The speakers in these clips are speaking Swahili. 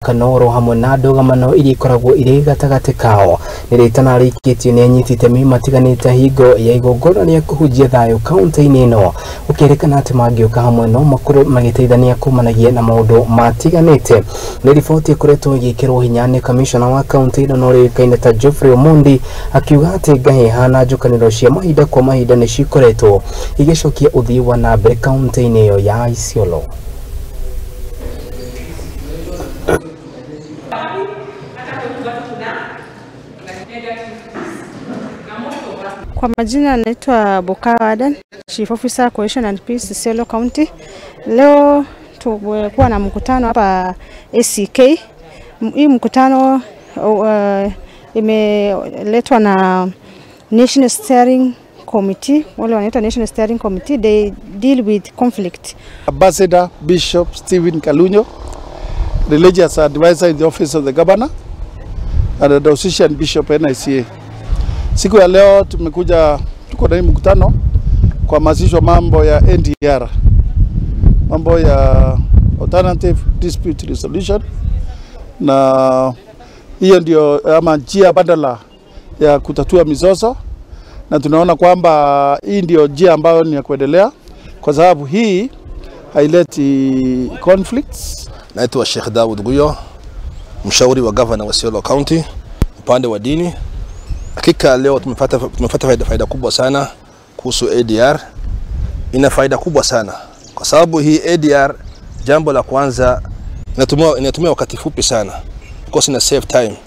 kanoro hamwe na ndũgamano iria ikoragwo irĩ gatagati kao nĩ riitana riikitio nĩ anyiti itemi matiganite hingo ya igongona rĩa kũhunjia thayũ kaunti-ini ĩno gũkĩrĩkana atĩ mangĩũka hamwe no makorwo magĩteithania kumanagia na maũndũ matiganite. Nĩ riboti ĩkoretwo ĩgĩkĩrwo hinya nĩ kamishona wa kaunti ĩno no rĩũĩkaine ta Geoffrey Omondi akiuga atĩ ngahĩha na njũkanĩro cia mahinda kwa mahinda nĩ cikoretwo igĩcokia ũthii wa na mbere kaunti-inĩ ĩyo ya Isiolo. Kwa majina naitwa Bokawadan, Chief Officer Cohesion and Peace Isiolo County. Leo tumekuwa na mkutano hapa ACK. Hii mkutano imeletwa na National Steering Committee. Wale wanaitwa National Steering Committee, they deal with conflict. Ambassador Bishop Stephen Kalunyo, religious advisor in the office of the governor, and the Association Bishop NICA. Siku ya leo tumekuja tuko na hii mkutano kwa mazisho mambo ya NDR, mambo ya alternative dispute resolution, na hiyo ndio ama njia badala ya kutatua mizozo, na tunaona kwamba hii ndio njia ambayo ni ya kuendelea kwa sababu hii haileti conflicts. Naitwa Sheikh Daud Guyo, mshauri wa governor wa Isiolo County upande wa dini. Hakika leo tumepata faida kubwa sana kuhusu ADR. Ina faida kubwa sana kwa sababu hii ADR, jambo la kwanza, inatumia wakati fupi sana because ina save time,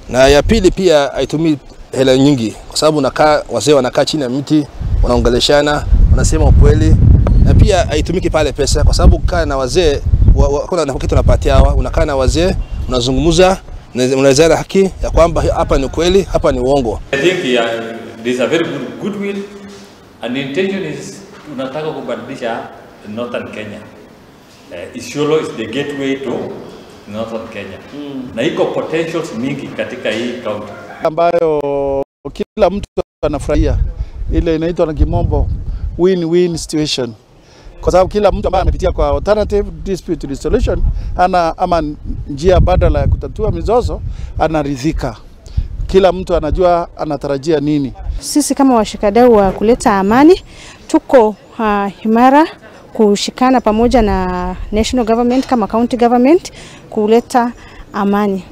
na ya pili pia haitumii hela nyingi kwa sababu wazee wanakaa chini ya miti wanaongeleshana, wanasema ukweli, na pia haitumiki pale pesa kwa sababu kaa na wazee kuna kitu unapatia hawa, unakaa na wazee unazungumza, unaweza haki ya kwamba hapa ni kweli, hapa ni uongo. I think there is a very good goodwill, and the intention is tunataka kubadilisha Northern Kenya. Isiolo is the gateway to Northern Kenya. Na iko potentials mingi katika hii county ambayo kila mtu anafurahia, ile inaitwa na kimombo win-win situation. Kwa sababu kila mtu ambaye amepitia kwa alternative dispute resolution ama njia badala ya kutatua mizozo anaridhika. Kila mtu anajua anatarajia nini. Sisi kama washikadau wa kuleta amani tuko imara kushikana pamoja na national government kama county government kuleta amani.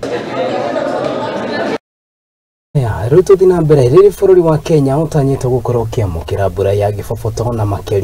Ruto thina mbere riri bũrũri wa Kenya utanyĩtwo gũkorwo kĩamũkĩra mbura ya gĩboboto na makĩria